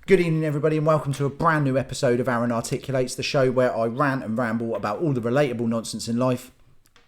Good evening, everybody, and welcome to a brand new episode of ArranArticulates, the show where I rant and ramble about all the relatable nonsense in life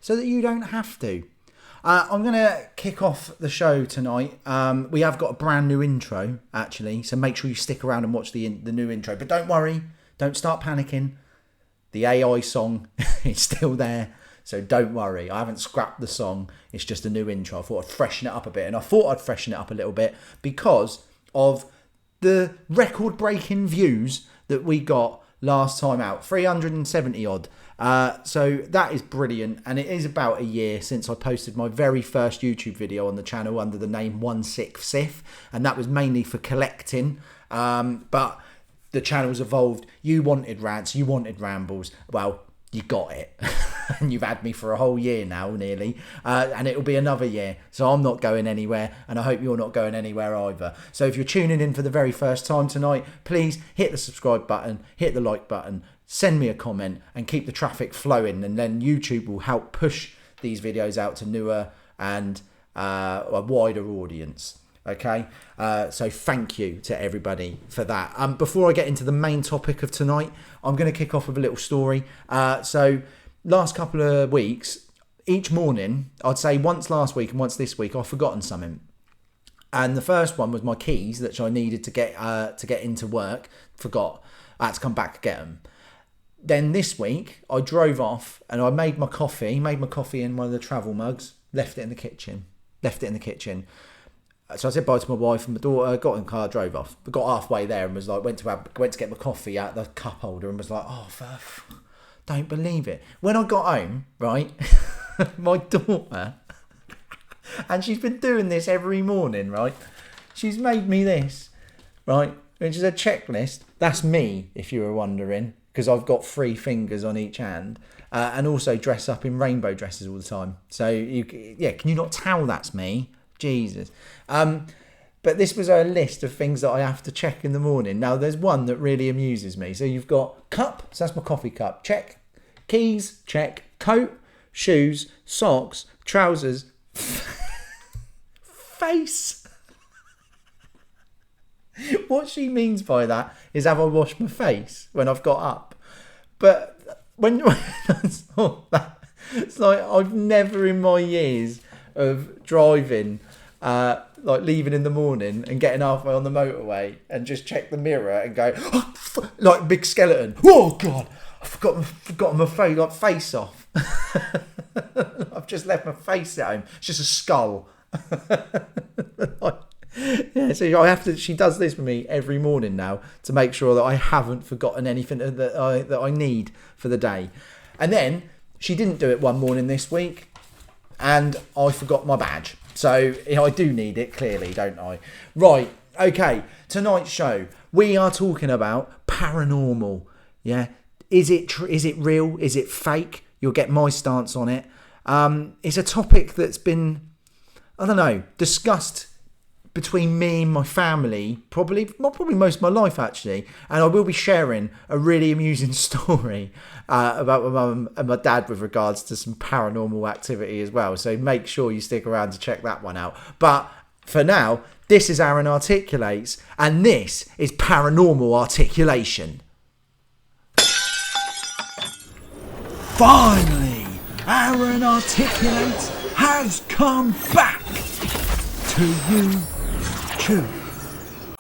so that you don't have to. I'm going to kick off the show tonight. We have got a brand new intro, actually, so make sure you stick around and watch the new intro. But don't worry, don't start panicking. The AI song is still there, so don't worry. I haven't scrapped the song. It's just a new intro. I thought I'd freshen it up a bit, and I thought I'd freshen it up a little bit because of the record-breaking views that we got last time out, 370 odd. So that is brilliant, and it is about a year since I posted my very first YouTube video on the channel under the name 16 Sif, and that was mainly for collecting. But the channel's evolved. You wanted rants, you wanted rambles. Well, you got it. And you've had me for a whole year now, nearly. And it'll be another year. So I'm not going anywhere. And I hope you're not going anywhere either. So if you're tuning in for the very first time tonight, please hit the subscribe button, hit the like button, send me a comment, and keep the traffic flowing. And then YouTube will help push these videos out to newer and a wider audience. Okay, so thank you to everybody for that. Before I get into the main topic of tonight, I'm going to kick off with a little story. So last couple of weeks, each morning, I'd say once last week and once this week, I've forgotten something. And the first one was my keys that I needed to get into work. Forgot. I had to come back to get them. Then this week, I drove off and I made my coffee in one of the travel mugs, left it in the kitchen. So I said bye to my wife and my daughter, got in the car, drove off. But got halfway there and was like, went to get my coffee out of the cup holder and was like, don't believe it. When I got home, right, my daughter, and she's been doing this every morning, right? She's made me this, right? Which is a checklist. That's me, if you were wondering, because I've got 3 fingers on each hand. And also dress up in rainbow dresses all the time. So, can you not tell that's me? Jesus. But this was a list of things that I have to check in the morning. Now, there's one that really amuses me. So you've got cup, so that's my coffee cup, check. Keys, check. Coat, shoes, socks, trousers, face. What she means by that is have I washed my face when I've got up? But when I saw that, it's like I've never in my years of driving, like leaving in the morning and getting halfway on the motorway and just check the mirror and go, like big skeleton. Oh God, I've forgotten my face, like face off. I've just left my face at home. It's just a skull. So she does this with me every morning now to make sure that I haven't forgotten anything that I need for the day. And then she didn't do it one morning this week. And I forgot my badge. So I do need it, clearly, don't I? Right, okay. Tonight's show, we are talking about paranormal. Yeah? Is it real? Is it fake? You'll get my stance on it. It's a topic that's been, I don't know, discussed between me and my family, probably most of my life, actually. And I will be sharing a really amusing story about my mum and my dad with regards to some paranormal activity as well. So make sure you stick around to check that one out. But for now, this is ArranArticulates, and this is Paranormal Articulation. Finally, ArranArticulates has come back to you. True.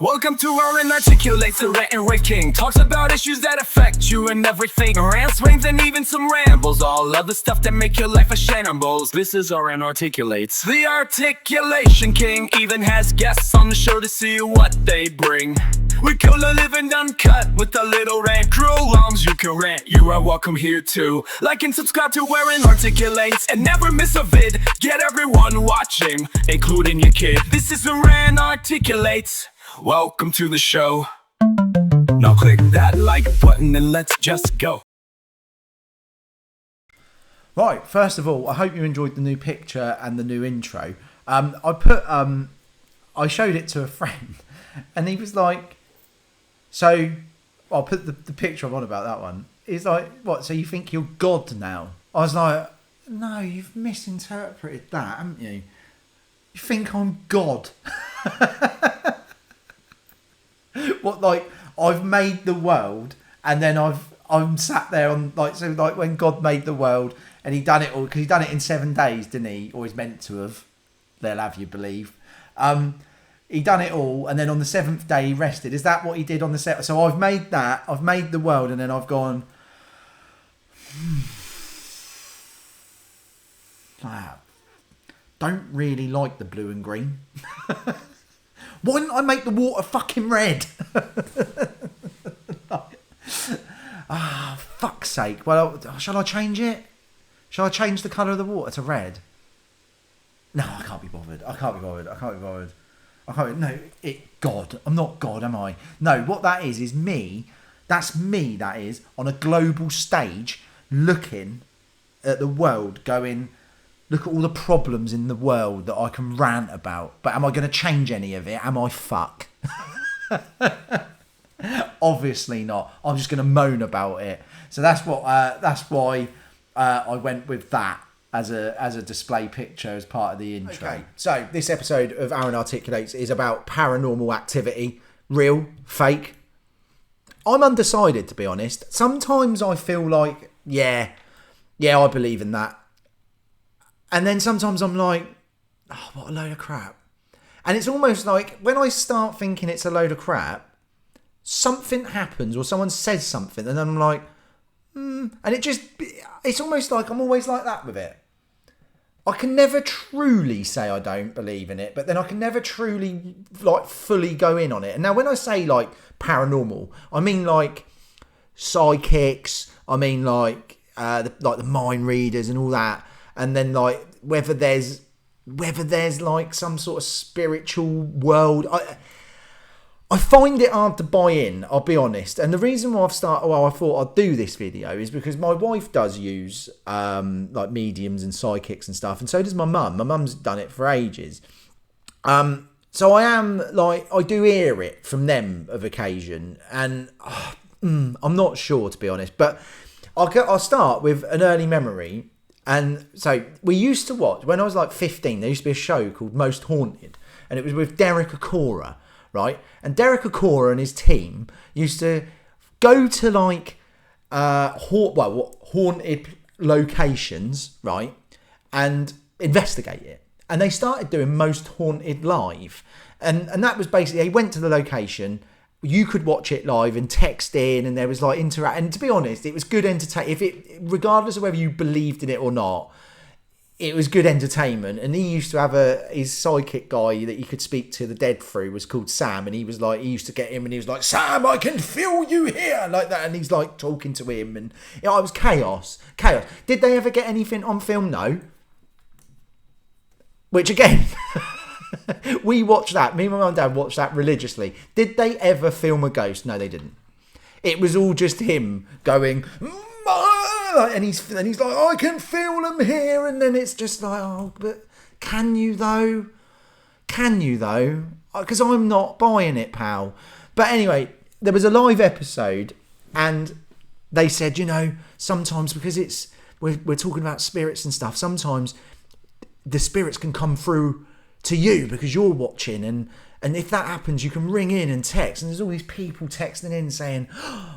Welcome to ArranArticulates, the rant and rave king. Talks about issues that affect you and everything. Rants, raves, and even some rambles. All of the stuff that make your life a shambles. This is ArranArticulates, the articulation king. Even has guests on the show to see what they bring. We kill the living uncut with a little rant crew. Longs you can rant, you are welcome here too. Like and subscribe to ArranArticulates and never miss a vid. Get everyone watching, including your kid. This is ArranArticulates. Welcome to the show. Now click that like button and let's just go. Right, first of all, I hope you enjoyed the new picture and the new intro. I showed it to a friend and he was like, so I'll put the picture I'm on about that one. He's like, what, so you think you're God now? I was like, no, you've misinterpreted that, haven't you? You think I'm God. What, like, I've made the world, and then I'm sat there on, like, so like when God made the world and he done it all, because he done it in 7 days, didn't he? Or he's meant to have. They'll have you believe. He done it all, and then on the 7th day he rested. Is that what he did on the 7th? So I've made that. I've made the world, and then I've gone. Don't really like the blue and green. Why didn't I make the water fucking red? Fuck's sake. Well, shall I change it? Shall I change the colour of the water to red? No, I can't be bothered. No, God. I'm not God, am I? No, what that is me. That's me, that is, on a global stage, looking at the world, going, look at all the problems in the world that I can rant about. But am I going to change any of it? Am I fuck? Obviously not. I'm just going to moan about it. So that's why I went with that as a display picture as part of the intro. Okay. So this episode of ArranArticulates is about paranormal activity. Real, fake. I'm undecided, to be honest. Sometimes I feel like, yeah, I believe in that. And then sometimes I'm like, oh, what a load of crap. And it's almost like when I start thinking it's a load of crap, something happens or someone says something and then I'm like, and it's almost like I'm always like that with it. I can never truly say I don't believe in it, but then I can never truly like fully go in on it. And now when I say like paranormal, I mean like psychics, I mean like the mind readers and all that. And then like whether there's like some sort of spiritual world. I find it hard to buy in, I'll be honest. And the reason why I thought I'd do this video is because my wife does use like mediums and psychics and stuff. And so does my mum. My mum's done it for ages. So I am like, I do hear it from them of occasion. And I'm not sure, to be honest. But I'll start with an early memory. And so we used to watch, when I was like 15, there used to be a show called Most Haunted. And it was with Derek Acora. Right, and Derek Acora and his team used to go to like haunted locations, right, and investigate it. And they started doing Most Haunted live, and that was basically they went to the location. You could watch it live and text in, and there was like interact. And to be honest, it was good entertainment. Regardless of whether you believed in it or not. It was good entertainment, and he used to have his psychic guy that he could speak to the dead through was called Sam, and he used to get him, and he was like, Sam, I can feel you here, like that, and he's like talking to him, and it was chaos. Did they ever get anything on film? No. Which again, we watched that. Me and my mum and dad watched that religiously. Did they ever film a ghost? No, they didn't. It was all just him going. And he's like, I can feel them here, and then it's just like, oh, but can you though? Because I'm not buying it, pal. But anyway, there was a live episode, and they said, sometimes because we're talking about spirits and stuff, sometimes the spirits can come through to you because you're watching, and if that happens, you can ring in and text. And there's all these people texting in saying,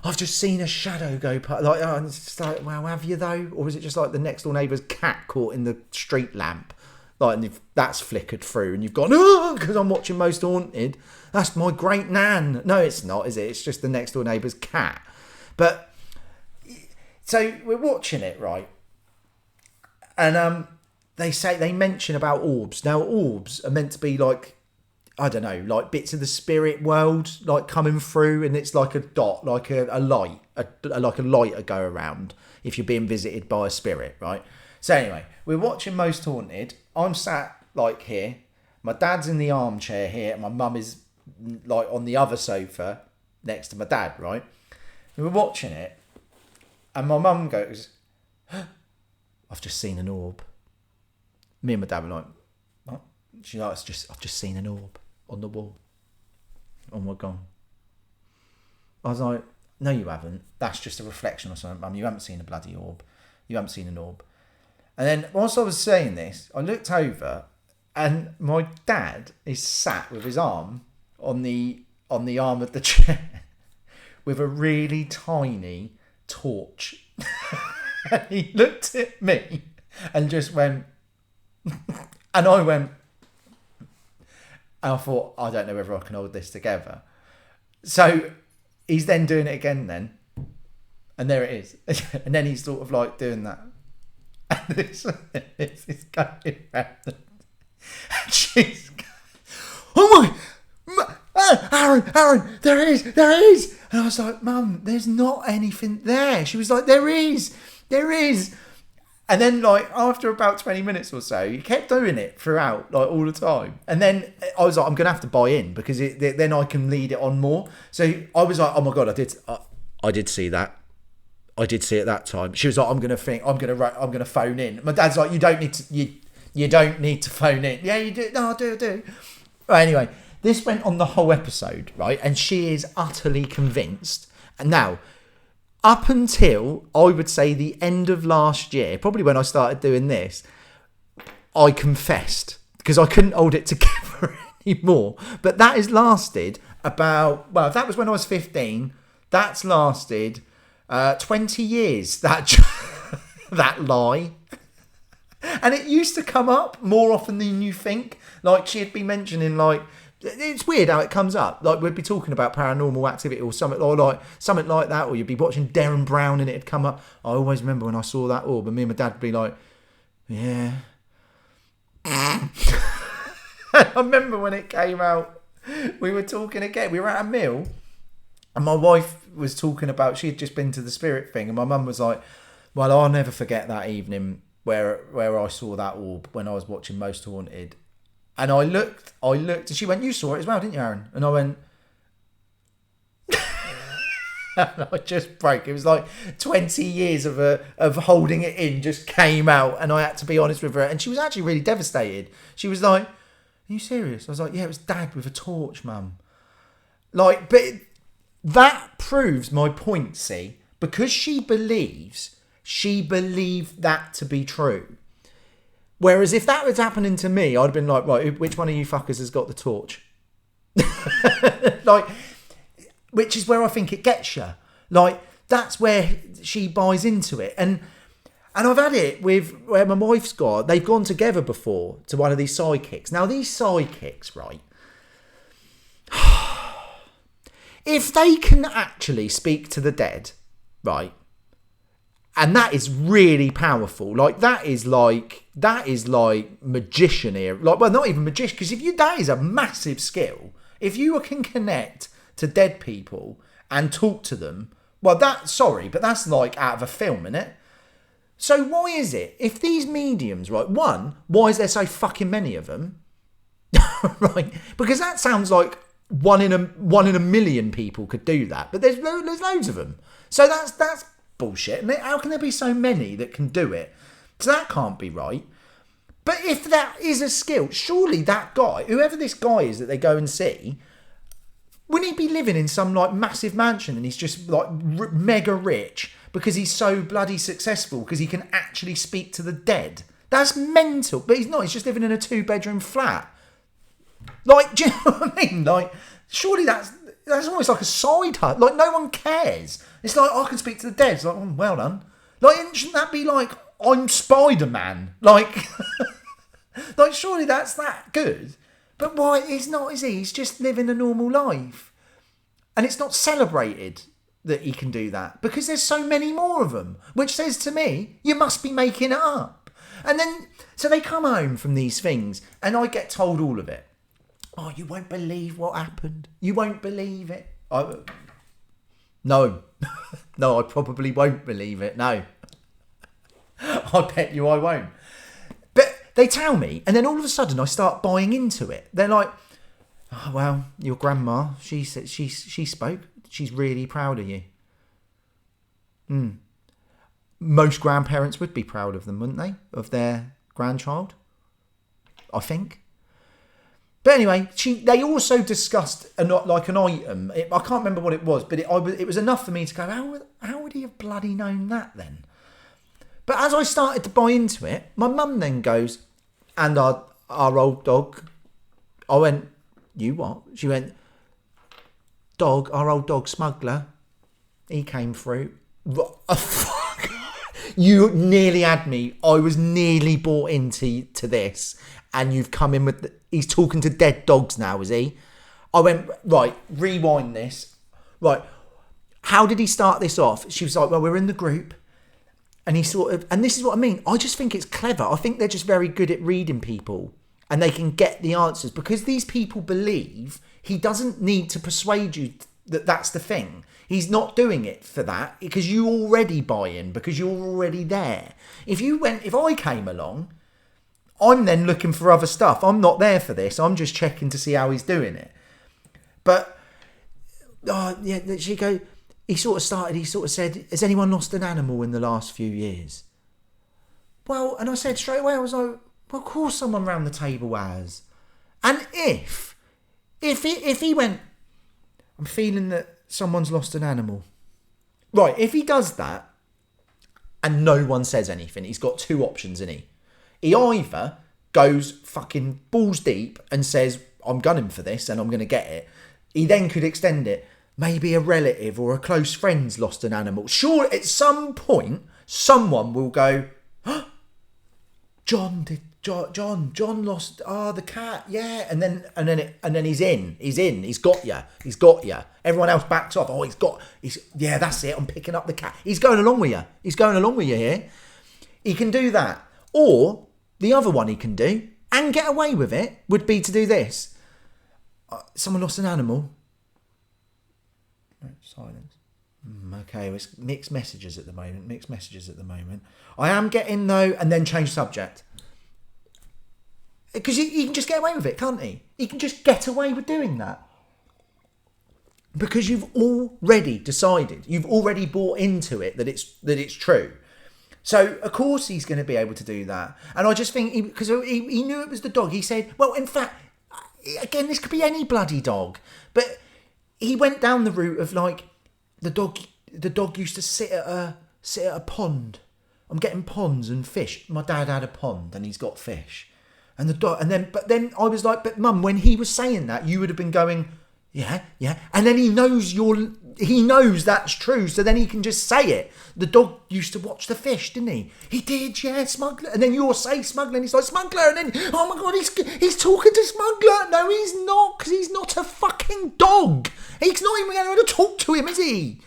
I've just seen a shadow go past. Like, and it's just like, well, have you though? Or is it just like the next door neighbour's cat caught in the street lamp? Like, and if that's flickered through and you've gone, because I'm watching Most Haunted. That's my great nan. No, it's not, is it? It's just the next door neighbour's cat. But, so we're watching it, right? And they mention about orbs. Now, orbs are meant to be like, I don't know, like bits of the spirit world, like coming through, and it's like a dot, like a light, like a light to go around if you're being visited by a spirit, right? So anyway, we're watching Most Haunted. I'm sat like here. My dad's in the armchair here. And my mum is like on the other sofa next to my dad, right? And we're watching it, and my mum goes, I've just seen an orb. Me and my dad were like, what? She's like, I've just seen an orb on the wall. Oh my God. I was like, no, you haven't. That's just a reflection or something, Mum. You haven't seen a bloody orb. You haven't seen an orb. And then whilst I was saying this, I looked over, and my dad is sat with his arm on the on the arm of the chair with a really tiny torch. And he looked at me and just went, and I went, and I thought, I don't know whether I can hold this together. So he's then doing it again then. And there it is. And then he's sort of like doing that. And this is going around. And she's going, oh my, Aaron, there it is. And I was like, Mum, there's not anything there. She was like, there is. And then, like, after about 20 minutes or so, he kept doing it throughout, like, all the time. And then I was like, I'm going to have to buy in because then I can lead it on more. So I was like, oh my God, I did see that. I did see it that time. She was like, I'm going to phone in. My dad's like, you don't need to phone in. Yeah, you do. No, I do. Well, anyway, this went on the whole episode, right? And she is utterly convinced. And now, up until, I would say, the end of last year, probably when I started doing this, I confessed because I couldn't hold it together anymore. But that has lasted about, well, that was when I was 15. That's lasted 20 years, that lie. And it used to come up more often than you think. Like, she'd be mentioning, like, it's weird how it comes up. Like, we'd be talking about paranormal activity or something like that, or you'd be watching Derren Brown and it'd come up. I always remember when I saw that orb, and me and my dad would be like, yeah. I remember when it came out, we were talking again. We were at a meal, and my wife was talking about, she had just been to the spirit thing, and my mum was like, well, I'll never forget that evening where I saw that orb when I was watching Most Haunted. And I looked, and she went, you saw it as well, didn't you, Aaron? And I went, and I just broke. It was like 20 years of holding it in just came out, and I had to be honest with her. And she was actually really devastated. She was like, are you serious? I was like, yeah, it was Dad with a torch, Mum. Like, but that proves my point, see? Because she believed that to be true. Whereas if that was happening to me, I'd have been like, right, which one of you fuckers has got the torch? Like, which is where I think it gets you. Like, that's where she buys into it. And I've had it with where my wife's they've gone together before to one of these sidekicks. Now, these sidekicks, right? If they can actually speak to the dead, right? And that is really powerful. Like, that is like magician here. Like, well, not even magician, because that is a massive skill. If you can connect to dead people and talk to them, well, that's like out of a film, innit? So why is it, if these mediums, right, one, why is there so fucking many of them? Right? Because that sounds like one in a million people could do that, but there's loads of them. So that's bullshit. How can there be so many that can do it? So that can't be right. But if that is a skill, surely that guy, whoever this guy is that they go and see, wouldn't he be living in some like massive mansion and he's just like mega rich because he's so bloody successful because he can actually speak to the dead? That's mental. But he's not. He's just living in a 2-bedroom flat. Like, do you know what I mean? Like, surely that's almost like a side hustle. Like, no one cares. It's like, I can speak to the dead. It's like, oh, well done. Like, shouldn't that be like, I'm Spider-Man? Like, like, surely that's that good. But why? He's not, is he? He's just living a normal life. And it's not celebrated that he can do that because there's so many more of them, which says to me, you must be making it up. And then, so they come home from these things and I get told all of it. Oh, you won't believe what happened. You won't believe it. No. No, I probably won't believe it. No. I bet you I won't. But they tell me, and then all of a sudden I start buying into it. They're like, oh, well, your grandma, she said she spoke. She's really proud of you. Most grandparents would be proud of them, wouldn't they? Of their grandchild, I think. But anyway, they also discussed an item. I can't remember what it was, but it was enough for me to go, how would he have bloody known that then? But as I started to buy into it, my mum then goes, and our old dog. I went, you what? She went, dog, our old dog Smuggler, he came through. Fuck. You nearly had me. I was nearly bought into this, and you've come in with... he's talking to dead dogs now, is he? I went, right, rewind this. Right, how did he start this off? She was like, well, we're in the group. And he sort of... and this is what I mean. I just think it's clever. I think they're just very good at reading people. And they can get the answers. Because these people believe he doesn't need to persuade you that that's the thing. He's not doing it for that. Because you already buy in. Because you're already there. If I came along, I'm then looking for other stuff. I'm not there for this. I'm just checking to see how he's doing it. But... he sort of said, has anyone lost an animal in the last few years? Well, and I said straight away, I was like, well, of course someone round the table has. And if he went, I'm feeling that someone's lost an animal. Right, if he does that and no one says anything, he's got two options, isn't he? He either goes fucking balls deep and says, I'm gunning for this and I'm going to get it. He then could extend it. Maybe a relative or a close friend's lost an animal. Sure, at some point, someone will go, oh, John lost the cat, yeah, and then he's in, he's got you. Everyone else backs off. Oh, yeah, that's it. I'm picking up the cat. He's going along with you here. He can do that, or the other one he can do and get away with it would be to do this. Someone lost an animal. Silence. Okay, it's mixed messages at the moment. I am getting though, and then change subject. Because he can just get away with it, can't he? He can just get away with doing that. Because you've already decided, you've already bought into it that it's true. So, of course, he's going to be able to do that. And I just think, because he knew it was the dog, he said, well, in fact, again, this could be any bloody dog. But he went down the route of, like, the dog used to sit at a pond. I'm getting ponds and fish. My dad had a pond and he's got fish. And the dog, but then I was like, but Mum, when he was saying that, you would have been going, yeah. And then he knows that's true, so then he can just say it. The dog used to watch the fish, didn't he? He did, yeah, Smuggler. And then you'll say Smuggler, and he's like, Smuggler, and then, oh my God, he's talking to Smuggler. No, he's not, because he's not a fucking dog. He's not even going to talk to him, is he?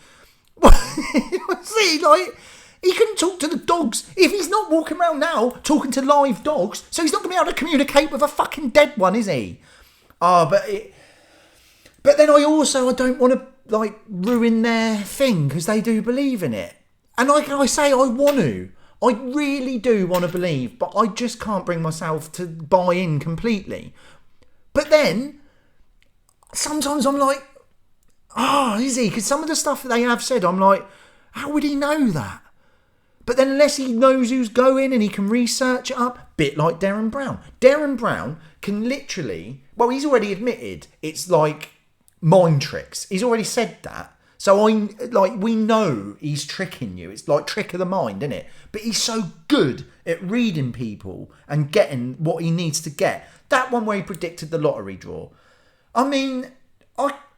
See, like, he couldn't talk to the dogs if he's not walking around now talking to live dogs, so he's not going to be able to communicate with a fucking dead one, is he? But then I don't want to, like, ruin their thing because they do believe in it. And like I say, I want to. I really do want to believe, but I just can't bring myself to buy in completely. But then, sometimes I'm like, is he? Because some of the stuff that they have said, I'm like, how would he know that? But then unless he knows who's going and he can research it up, bit like Darren Brown. Darren Brown can literally, well, he's already admitted it's like mind tricks. He's already said that. So we know he's tricking you. It's like trick of the mind, isn't it? But he's so good at reading people and getting what he needs to get. That one where he predicted the lottery draw. I mean,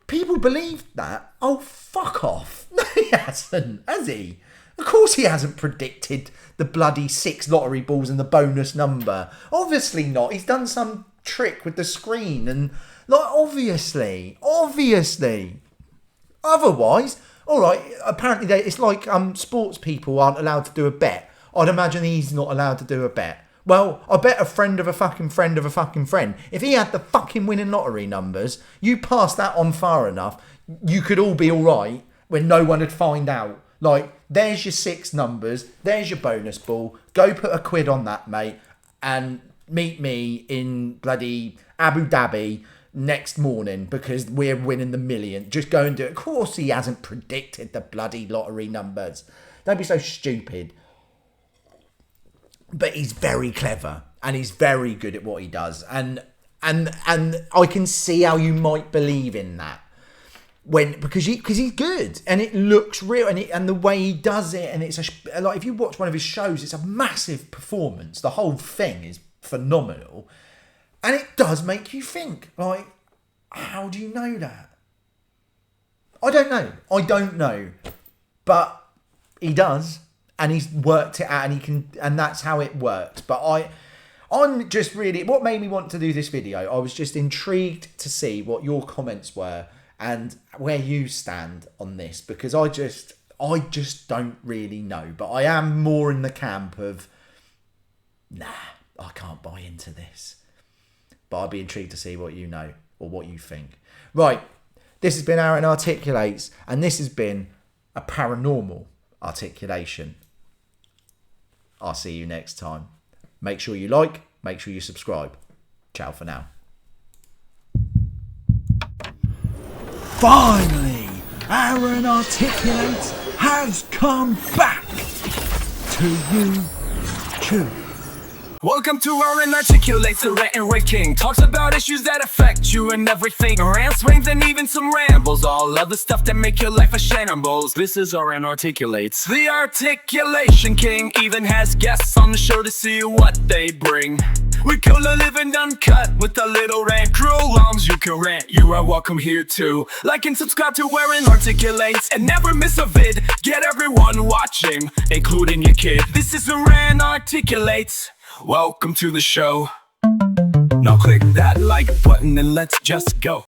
people believed that. Oh, fuck off. No, he hasn't, has he? Of course he hasn't predicted the bloody 6 lottery balls and the bonus number. Obviously not. He's done some trick with the screen and, like, obviously. Otherwise, all right, apparently it's like sports people aren't allowed to do a bet. I'd imagine he's not allowed to do a bet. Well, I bet a friend of a fucking friend of a fucking friend. If he had the fucking winning lottery numbers, you pass that on far enough, you could all be all right when no one would find out. Like, there's your 6 numbers, there's your bonus ball, go put a quid on that, mate, and meet me in bloody Abu Dhabi next morning because we're winning the million. Just go and do it. Of course he hasn't predicted the bloody lottery numbers. Don't be so stupid. But he's very clever and he's very good at what he does. And I can see how you might believe in that. Because he's good and it looks real and the way he does it, and it's like if you watch one of his shows, it's a massive performance. The whole thing is phenomenal, and it does make you think, like, how do you know that? I don't know. But he does, and he's worked it out, and he can, and that's how it worked. But I'm just really, what made me want to do this video, I was just intrigued to see what your comments were and where you stand on this, because I just don't really know. But I am more in the camp of, nah, I can't buy into this. But I'd be intrigued to see what you know or what you think. Right, this has been Aaron Articulates, and this has been a paranormal articulation. I'll see you next time. Make sure you like, make sure you subscribe. Ciao for now. Finally, Aaron Articulates has come back to YouTube. Welcome to ArranArticulates, the rant and rave king. Talks about issues that affect you and everything. Rants, swings, and even some rambles. All of the stuff that make your life a shambles. This is ArranArticulates, the articulation king. Even has guests on the show to see what they bring. We kill the living uncut with a little rant. Cruel arms, you can rant, you are welcome here too. Like and subscribe to ArranArticulates and never miss a vid. Get everyone watching, including your kid. This is ArranArticulates. Welcome to the show. Now click that like button and let's just go.